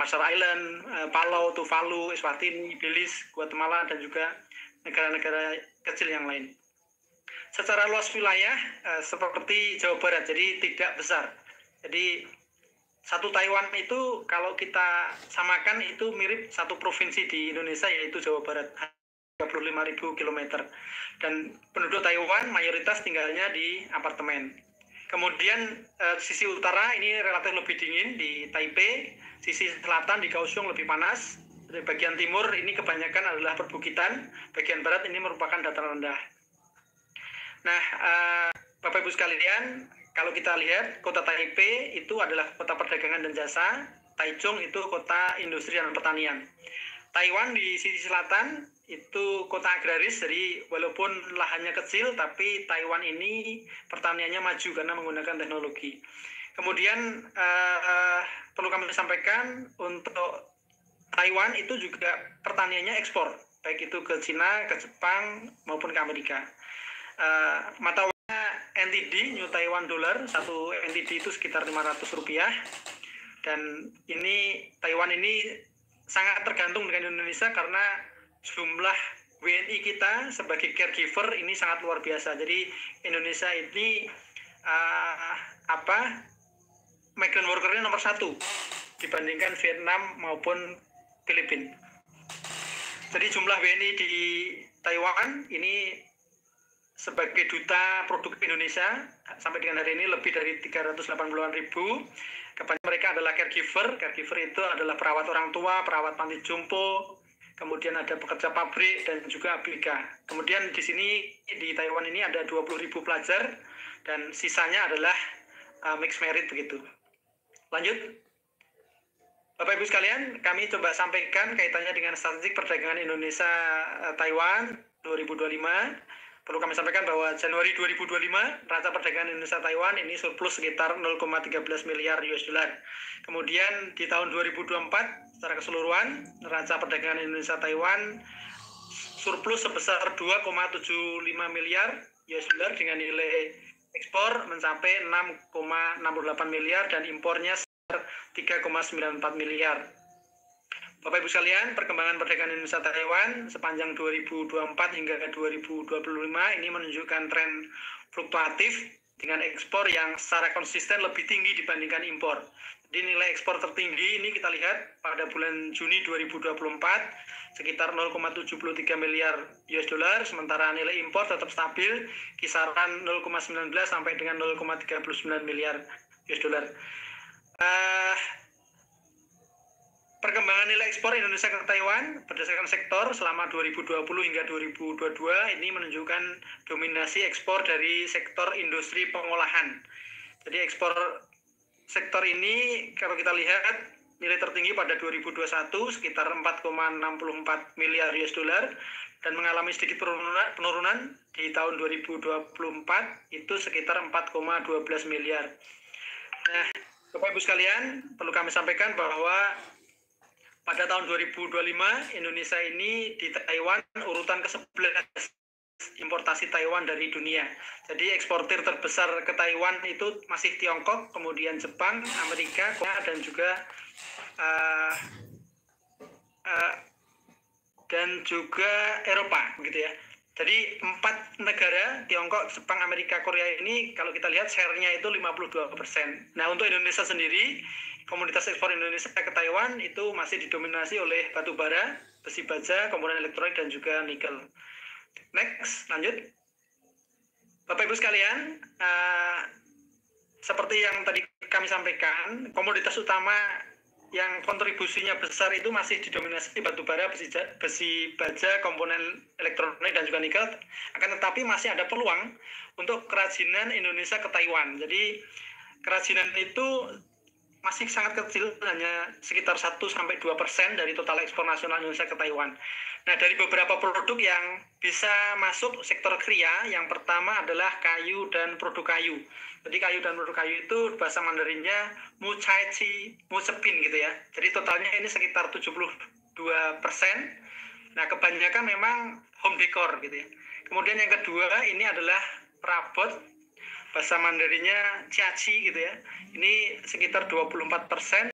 Marshall Island, Palau, Tuvalu, Eswatini, Belize, Guatemala, dan juga negara-negara kecil yang lain. Secara luas wilayah seperti Jawa Barat, jadi tidak besar. Jadi satu Taiwan itu kalau kita samakan itu mirip satu provinsi di Indonesia, yaitu Jawa Barat, 35.000 km. Dan penduduk Taiwan mayoritas tinggalnya di apartemen. Kemudian sisi utara ini relatif lebih dingin di Taipei, sisi selatan di Kaohsiung lebih panas. Di bagian timur ini kebanyakan adalah perbukitan, bagian barat ini merupakan dataran rendah. Nah, Bapak Ibu sekalian, kalau kita lihat kota Taipei itu adalah kota perdagangan dan jasa, Taichung itu kota industri dan pertanian. Taiwan di sisi selatan itu kota agraris, jadi walaupun lahannya kecil tapi Taiwan ini pertaniannya maju karena menggunakan teknologi. Kemudian perlu kami sampaikan untuk Taiwan itu juga pertaniannya ekspor, baik itu ke Cina, ke Jepang maupun ke Amerika. Mata uangnya NTD, New Taiwan Dollar, satu NTD itu sekitar Rp500. Dan ini Taiwan ini sangat tergantung dengan Indonesia karena jumlah WNI kita sebagai caregiver ini sangat luar biasa. Jadi Indonesia ini migrant worker-nya nomor 1 dibandingkan Vietnam maupun Filipina. Jadi jumlah WNI di Taiwan ini sebagai duta produk Indonesia sampai dengan hari ini lebih dari 380-an ribu. Kebanyakan mereka adalah caregiver. Caregiver itu adalah perawat orang tua, perawat panti jompo, kemudian ada pekerja pabrik dan juga ABK. Kemudian di sini di Taiwan ini ada 20.000 pelajar dan sisanya adalah mixed merit begitu. Lanjut. Bapak Ibu sekalian, kami coba sampaikan kaitannya dengan statistik perdagangan Indonesia Taiwan 2025. Perlu kami sampaikan bahwa Januari 2025 neraca perdagangan Indonesia Taiwan ini surplus sekitar 0,13 miliar US dollar. Kemudian di tahun 2024 secara keseluruhan neraca perdagangan Indonesia Taiwan surplus sebesar 2,75 miliar US dollar dengan nilai ekspor mencapai 6,68 miliar dan impornya sekitar 3,94 miliar. Bapak Ibu sekalian, perkembangan perdagangan Indonesia Taiwan sepanjang 2024 hingga 2025 ini menunjukkan tren fluktuatif dengan ekspor yang secara konsisten lebih tinggi dibandingkan impor. Jadi nilai ekspor tertinggi ini kita lihat pada bulan Juni 2024 sekitar 0,73 miliar US dollar, sementara nilai impor tetap stabil kisaran 0,19 sampai dengan 0,39 miliar US dollar. Perkembangan nilai ekspor Indonesia ke Taiwan berdasarkan sektor selama 2020 hingga 2022 ini menunjukkan dominasi ekspor dari sektor industri pengolahan. Jadi ekspor sektor ini kalau kita lihat nilai tertinggi pada 2021 sekitar 4,64 miliar US dollar dan mengalami sedikit penurunan di tahun 2024 itu sekitar 4,12 miliar. Nah, Bapak Ibu sekalian, perlu kami sampaikan bahwa pada tahun 2025, Indonesia ini di Taiwan urutan ke-11 importasi Taiwan dari dunia. Jadi eksportir terbesar ke Taiwan itu masih Tiongkok, kemudian Jepang, Amerika, Korea, dan juga Eropa, begitu ya. Jadi 4 negara, Tiongkok, Jepang, Amerika, Korea ini kalau kita lihat share-nya itu 52%. Nah, untuk Indonesia sendiri, komoditas ekspor Indonesia ke Taiwan itu masih didominasi oleh batu bara, besi baja, komponen elektronik, dan juga nikel. Next, lanjut. Bapak Ibu sekalian, seperti yang tadi kami sampaikan, komoditas utama yang kontribusinya besar itu masih didominasi batu bara, besi baja, komponen elektronik, dan juga nikel. Akan tetapi masih ada peluang untuk kerajinan Indonesia ke Taiwan. Jadi kerajinan itu masih sangat kecil, hanya sekitar 1-2% dari total ekspor nasional Indonesia ke Taiwan. Nah, dari beberapa produk yang bisa masuk sektor kria, yang pertama adalah kayu dan produk kayu. Jadi kayu dan produk kayu itu bahasa Mandarinnya mucepin gitu ya. Jadi totalnya ini sekitar 72%. Nah, kebanyakan memang home decor gitu ya. Kemudian yang kedua ini adalah perabot, bahasa Mandarinnya ciaci gitu ya. Ini sekitar 24%.